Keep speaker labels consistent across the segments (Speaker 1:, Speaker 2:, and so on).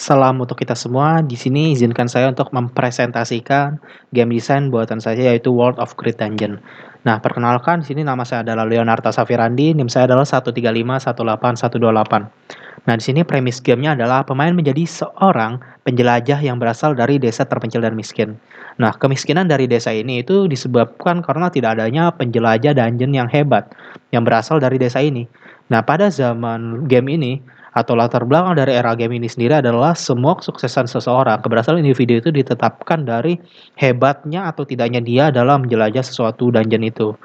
Speaker 1: Salam untuk kita semua. Di sini izinkan saya untuk mempresentasikan game design buatan saya yaitu World of Great Dungeon. Nah, perkenalkan di sini nama saya adalah Leonardo Safirandi, NIM saya adalah 135181128. Nah, di sini premis gamenya adalah pemain menjadi seorang penjelajah yang berasal dari desa terpencil dan miskin. Nah, kemiskinan dari desa ini itu disebabkan karena tidak adanya penjelajah dungeon yang hebat yang berasal dari desa ini. Nah, pada zaman game ini atau latar belakang dari era game ini sendiri adalah semua kesuksesan seseorang, keberhasilan individu itu ditetapkan dari hebatnya atau tidaknya dia dalam menjelajah sesuatu dungeon itu.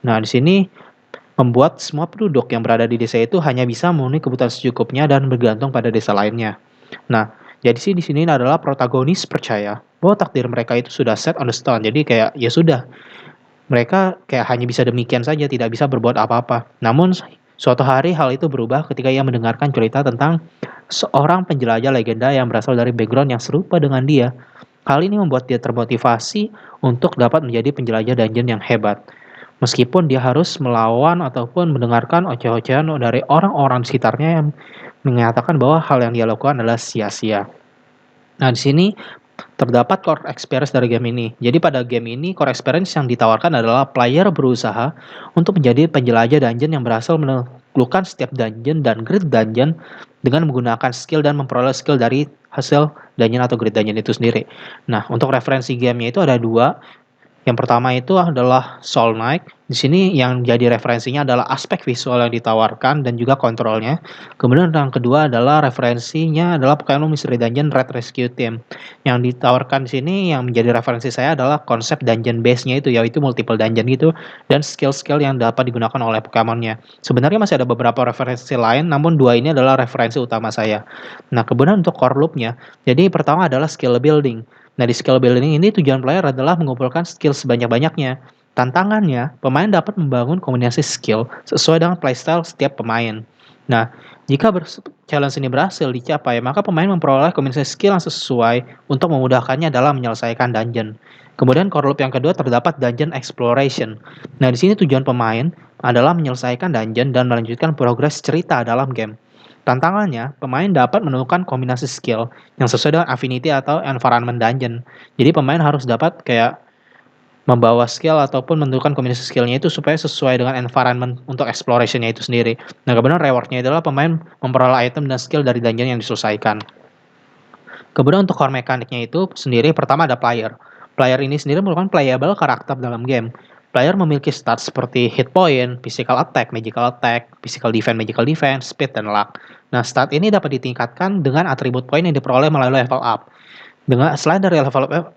Speaker 1: Nah, di sini membuat semua penduduk yang berada di desa itu hanya bisa memenuhi kebutuhan secukupnya dan bergantung pada desa lainnya. Nah, jadi sih di sini adalah protagonis percaya bahwa takdir mereka itu sudah set on the stone. Jadi kayak ya sudah, mereka kayak hanya bisa demikian saja, tidak bisa berbuat apa-apa. Namun suatu hari hal itu berubah ketika ia mendengarkan cerita tentang seorang penjelajah legenda yang berasal dari background yang serupa dengan dia. Hal ini membuat dia termotivasi untuk dapat menjadi penjelajah dungeon yang hebat. Meskipun dia harus melawan ataupun mendengarkan oceh-ocehan dari orang-orang di sekitarnya yang menyatakan bahwa hal yang dia lakukan adalah sia-sia. Nah, di sini terdapat core experience dari game ini. Jadi pada game ini core experience yang ditawarkan adalah player berusaha untuk menjadi penjelajah dungeon yang berhasil menaklukkan setiap dungeon dan grid dungeon dengan menggunakan skill dan memperoleh skill dari hasil dungeon atau grid dungeon itu sendiri. Nah, untuk referensi gamenya itu ada dua. Yang pertama itu adalah Soul Knight. Di sini yang jadi referensinya adalah aspek visual yang ditawarkan dan juga kontrolnya. Kemudian yang kedua adalah referensinya adalah Pokémon Mystery Dungeon Red Rescue Team. Yang ditawarkan di sini yang menjadi referensi saya adalah konsep dungeon base-nya itu, yaitu multiple dungeon gitu, dan skill-skill yang dapat digunakan oleh Pokémonnya. Sebenarnya masih ada beberapa referensi lain, namun dua ini adalah referensi utama saya. Nah, kemudian untuk core loop-nya, jadi pertama adalah skill building. Nah, di skill building ini tujuan player adalah mengumpulkan skill sebanyak-banyaknya. Tantangannya, pemain dapat membangun kombinasi skill sesuai dengan playstyle setiap pemain. Nah, jika challenge ini berhasil dicapai, maka pemain memperoleh kombinasi skill yang sesuai untuk memudahkannya dalam menyelesaikan dungeon. Kemudian core loop yang kedua terdapat dungeon exploration. Nah, di sini tujuan pemain adalah menyelesaikan dungeon dan melanjutkan progres cerita dalam game. Tantangannya, pemain dapat menemukan kombinasi skill yang sesuai dengan affinity atau environment dungeon. Jadi pemain harus dapat kayak membawa skill ataupun menentukan kombinasi skillnya itu supaya sesuai dengan environment untuk explorationnya itu sendiri. Nah, kemudian rewardnya adalah pemain memperoleh item dan skill dari dungeon yang diselesaikan. Kemudian untuk core mekaniknya itu sendiri, pertama ada player. Player ini sendiri merupakan playable karakter dalam game. Player memiliki stat seperti hit point, physical attack, physical defense, speed, dan luck. Nah, stat ini dapat ditingkatkan dengan atribut poin yang diperoleh melalui level up. Selain dari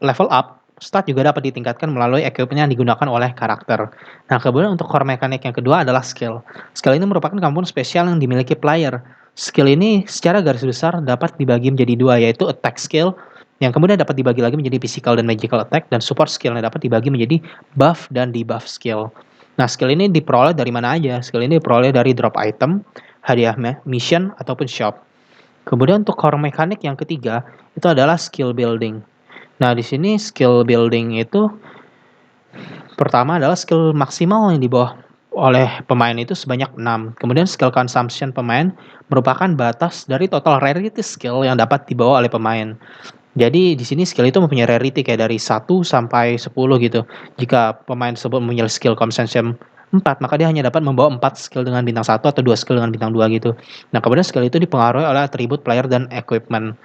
Speaker 1: level up, stat juga dapat ditingkatkan melalui equipment yang digunakan oleh karakter. Nah, kemudian untuk core mekanik yang kedua adalah skill. Skill ini merupakan komponen spesial yang dimiliki player. Skill ini secara garis besar dapat dibagi menjadi dua, yaitu attack skill, yang kemudian dapat dibagi lagi menjadi physical dan magical attack, dan support skill yang dapat dibagi menjadi buff dan debuff skill. Nah, skill ini diperoleh dari mana aja? Skill ini diperoleh dari drop item, hadiah mission, ataupun shop. Kemudian untuk core mekanik yang ketiga, itu adalah skill building. Nah, di sini skill building itu pertama adalah skill maksimal yang dibawa oleh pemain itu sebanyak 6. Kemudian skill consumption pemain merupakan batas dari total rarity skill yang dapat dibawa oleh pemain. Jadi di sini skill itu mempunyai rarity kayak dari 1 sampai 10 gitu. Jika pemain tersebut mempunyai skill consumption 4, maka dia hanya dapat membawa 4 skill dengan bintang 1 atau 2 skill dengan bintang 2 gitu. Nah, kemudian skill itu dipengaruhi oleh atribut player dan equipment.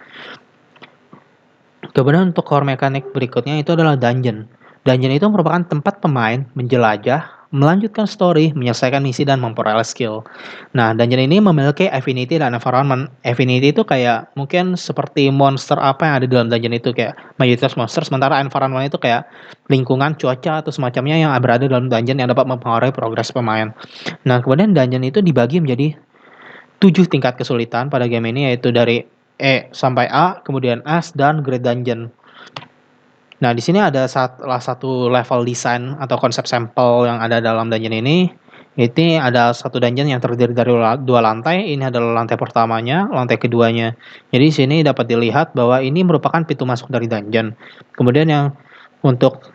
Speaker 1: Kemudian untuk core mekanik berikutnya itu adalah dungeon. Dungeon itu merupakan tempat pemain menjelajah, melanjutkan story, menyelesaikan misi, dan memperoleh skill. Nah, dungeon ini memiliki affinity dan environment. Affinity itu kayak mungkin seperti monster apa yang ada di dalam dungeon itu, kayak mayoritas monster, sementara environment itu kayak lingkungan, cuaca, atau semacamnya yang berada dalam dungeon yang dapat mempengaruhi progres pemain. Nah, kemudian dungeon itu dibagi menjadi 7 tingkat kesulitan pada game ini, yaitu dari E sampai A, kemudian S, dan Great Dungeon. Nah, di sini ada salah satu level design atau konsep sampel yang ada dalam dungeon ini. Ini ada satu dungeon yang terdiri dari 2 lantai. Ini adalah lantai pertamanya, lantai keduanya. Jadi di sini dapat dilihat bahwa ini merupakan pintu masuk dari dungeon. Kemudian yang untuk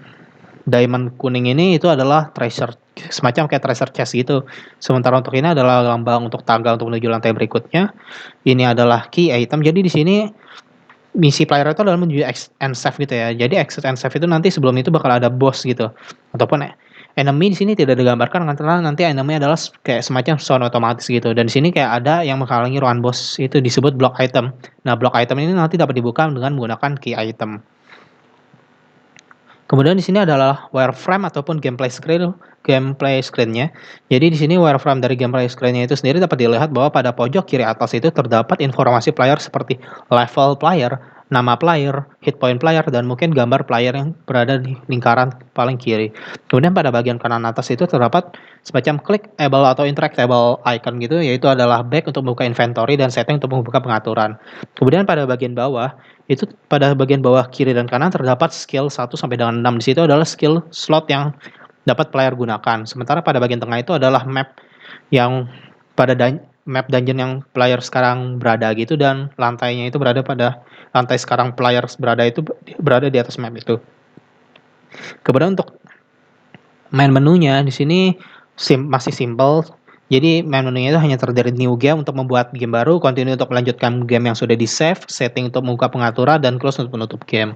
Speaker 1: diamond kuning ini itu adalah treasure, semacam kayak treasure chest gitu. Sementara untuk ini adalah lambang untuk tangga untuk menuju lantai berikutnya. Ini adalah key item. Jadi di sini misi player itu adalah menuju exit and save gitu ya. Jadi exit and save itu nanti sebelum itu bakal ada boss gitu. Ataupun enemy di sini tidak digambarkan karena nanti enemy adalah kayak semacam sound otomatis gitu. Dan di sini kayak ada yang menghalangi ruangan boss itu disebut block item. Nah, block item ini nanti dapat dibuka dengan menggunakan key item. Kemudian di sini adalah wireframe ataupun gameplay screen-nya. Jadi di sini wireframe dari gameplay screen-nya itu sendiri dapat dilihat bahwa pada pojok kiri atas itu terdapat informasi player seperti level player, nama player, hit point player, dan mungkin gambar player yang berada di lingkaran paling kiri. Kemudian pada bagian kanan atas itu terdapat semacam clickable atau interactable icon gitu, yaitu adalah back untuk membuka inventory dan setting untuk membuka pengaturan. Kemudian pada bagian bawah itu pada bagian bawah kiri dan kanan terdapat skill 1 sampai dengan 6. Di situ adalah skill slot yang dapat player gunakan. Sementara pada bagian tengah itu adalah map yang pada map dungeon yang player sekarang berada gitu, dan lantainya itu berada pada lantai sekarang player berada itu berada di atas map itu. Kemudian untuk main menunya di sini masih simple. Jadi main menunya itu hanya terdiri new game untuk membuat game baru, continue untuk melanjutkan game yang sudah di save, setting untuk membuka pengaturan, dan close untuk menutup game.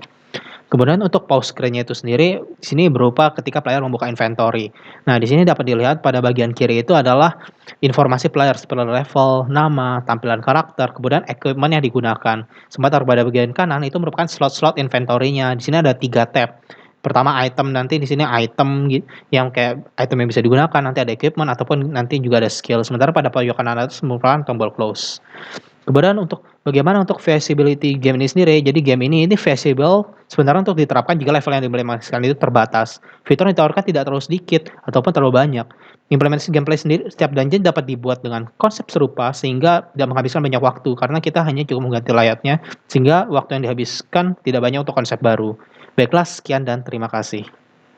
Speaker 1: Kemudian untuk pause screen-nya itu sendiri di sini berupa ketika player membuka inventory. Nah, di sini dapat dilihat pada bagian kiri itu adalah informasi player seperti level, nama, tampilan karakter, kemudian equipment yang digunakan. Sementara pada bagian kanan itu merupakan slot-slot inventory-nya. Di sini ada 3 tab. Pertama item, nanti di sini item yang kayak item yang bisa digunakan, nanti ada equipment ataupun nanti juga ada skill. Sementara pada pojok kanan atas merupakan tombol close. Kemudian untuk bagaimana untuk feasibility game ini sendiri, jadi game ini feasible sebenarnya untuk diterapkan jika level yang diimplementasikan itu terbatas. Fitur yang ditawarkan tidak terlalu sedikit ataupun terlalu banyak. Implementasi gameplay sendiri, setiap dungeon dapat dibuat dengan konsep serupa sehingga tidak menghabiskan banyak waktu karena kita hanya cukup mengganti layarnya sehingga waktu yang dihabiskan tidak banyak untuk konsep baru. Baiklah, sekian dan terima kasih.